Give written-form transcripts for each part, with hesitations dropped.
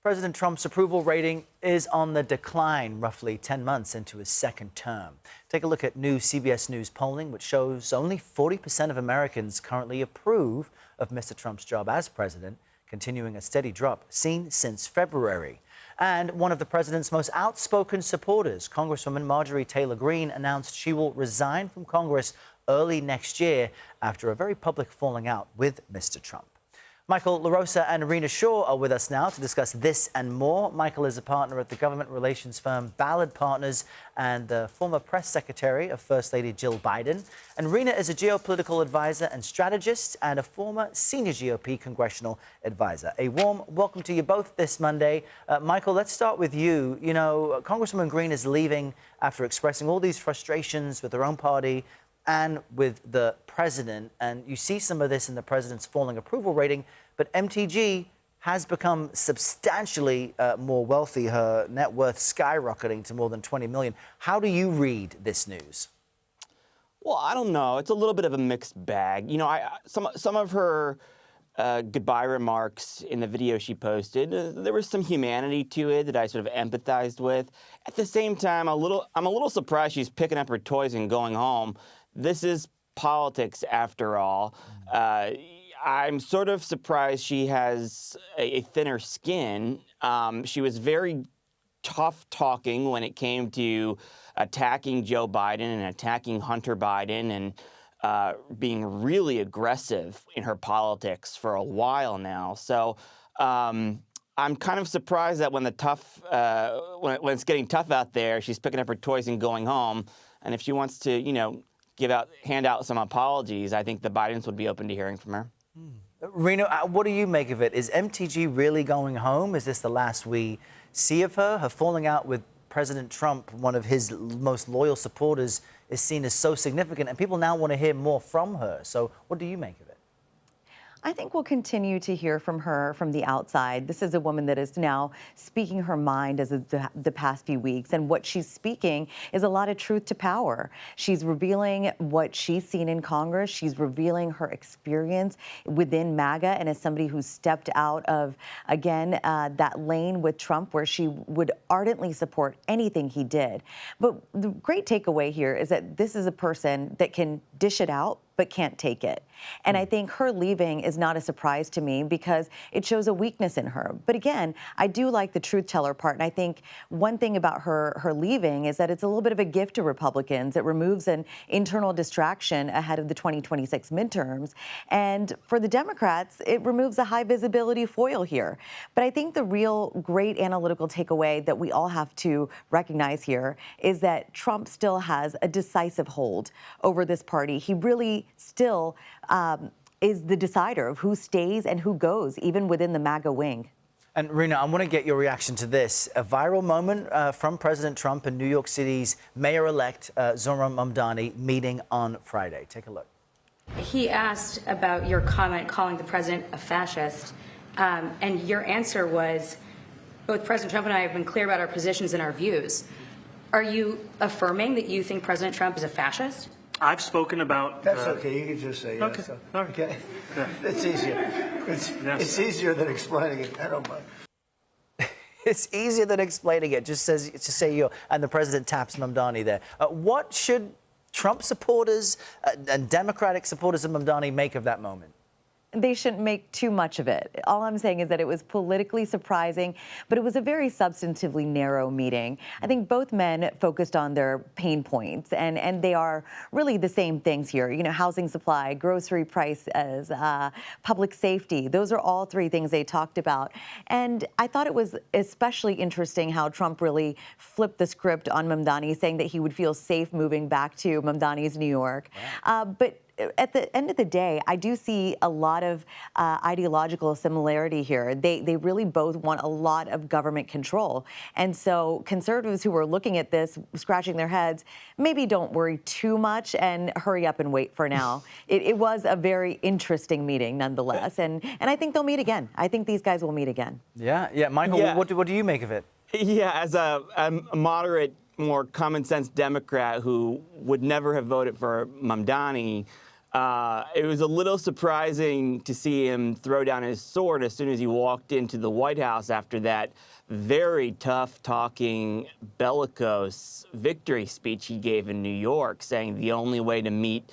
President Trump's approval rating is on the decline roughly 10 months into his second term. Take a look at new CBS News polling, which shows only 40% of Americans currently approve of Mr. Trump's job as president, continuing a steady drop seen since February. And one of the president's most outspoken supporters, Congresswoman Marjorie Taylor Greene, announced she will resign from Congress early next year after a very public falling out with Mr. Trump. Michael LaRosa and Rena Shaw are with us now to discuss this and more. Michael is a partner at the government relations firm Ballard Partners and the former press secretary of First Lady Jill Biden. And Rena is a geopolitical advisor and strategist and a former senior GOP congressional advisor. A warm welcome to you both this Monday. Michael, let's start with you. You know, Congresswoman Greene is leaving after expressing all these frustrations with her own party and with the president. And you see some of this in the president's falling approval rating. But MTG has become substantially more wealthy, her net worth skyrocketing to more than $20 million. How do you read this news? Well, I don't know. It's a little bit of a mixed bag. You know, some of her goodbye remarks in the video she posted, there was some humanity to it that I sort of empathized with. At the same time, I'm a little surprised she's picking up her toys and going home. This is politics, after all. I'm sort of surprised she has a thinner skin. She was very tough talking when it came to attacking Joe Biden and attacking Hunter Biden and being really aggressive in her politics for a while now. So I'm kind of surprised that when when it's getting tough out there, she's picking up her toys and going home. And if she wants to, you know, hand out some apologies, I think the Bidens would be open to hearing from her. Rena, what do you make of it? Is MTG really going home? Is this the last we see of her? Her falling out with President Trump, one of his most loyal supporters, is seen as so significant, and people now want to hear more from her. So what do you make of it? I think we'll continue to hear from her from the outside. This is a woman that is now speaking her mind as of the past few weeks, and what she's speaking is a lot of truth to power. She's revealing what she's seen in Congress. She's revealing her experience within MAGA, and as somebody who stepped out of, again, that lane with Trump where she would ardently support anything he did. But the great takeaway here is that this is a person that can dish it out but can't take it. And I think her leaving is not a surprise to me because it shows a weakness in her. But again, I do like the truth teller part. And I think one thing about her leaving is that it's a little bit of a gift to Republicans. It removes an internal distraction ahead of the 2026 midterms. And for the Democrats, it removes a high visibility foil here. But I think the real great analytical takeaway that we all have to recognize here is that Trump still has a decisive hold over this party. He really still is the decider of who stays and who goes, even within the MAGA wing. And Rena, I want to get your reaction to this. A viral moment from President Trump and New York City's mayor-elect Zohran Mamdani meeting on Friday. Take a look. He asked about your comment calling the president a fascist, and your answer was, both President Trump and I have been clear about our positions and our views. Are you affirming that you think President Trump is a fascist? I've spoken about... That's okay. You can just say yes. Okay. All right. Okay. Yeah. It's easier. It's easier than explaining it. I don't mind. It's easier than explaining it. Just say you. And the president taps Mamdani there. What should Trump supporters and Democratic supporters of Mamdani make of that moment? They shouldn't make too much of it. All I'm saying is that it was politically surprising, but it was a very substantively narrow meeting. I think both men focused on their pain points, and they are really the same things here. You know, housing supply, grocery prices, public safety. Those are all three things they talked about. And I thought it was especially interesting how Trump really flipped the script on Mamdani, saying that he would feel safe moving back to Mamdani's New York. But at the end of the day, I do see a lot of ideological similarity here. They really both want a lot of government control. And so conservatives who are looking at this, scratching their heads, maybe don't worry too much and hurry up and wait for now. It was a very interesting meeting nonetheless. And I think they'll meet again. I think these guys will meet again. Yeah. Michael, Yeah. What do you make of it? Yeah, as a moderate, more common sense Democrat who would never have voted for Mamdani, It was a little surprising to see him throw down his sword as soon as he walked into the White House after that very tough-talking, bellicose victory speech he gave in New York, saying the only way to meet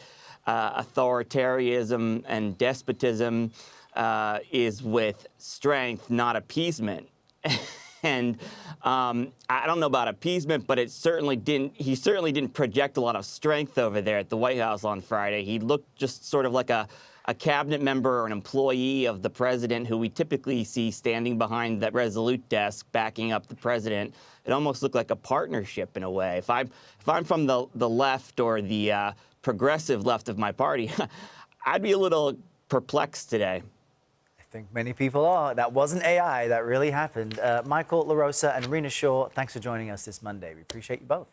authoritarianism and despotism is with strength, not appeasement. And I don't know about appeasement, but he certainly didn't project a lot of strength over there at the White House on Friday. He looked just sort of like a cabinet member or an employee of the president who we typically see standing behind that Resolute desk backing up the president. It almost looked like a partnership in a way. If I'm from the left or the progressive left of my party, I'd be a little perplexed today. I think many people are. That wasn't AI. That really happened. Michael LaRosa and Rena Shaw, thanks for joining us this Monday. We appreciate you both.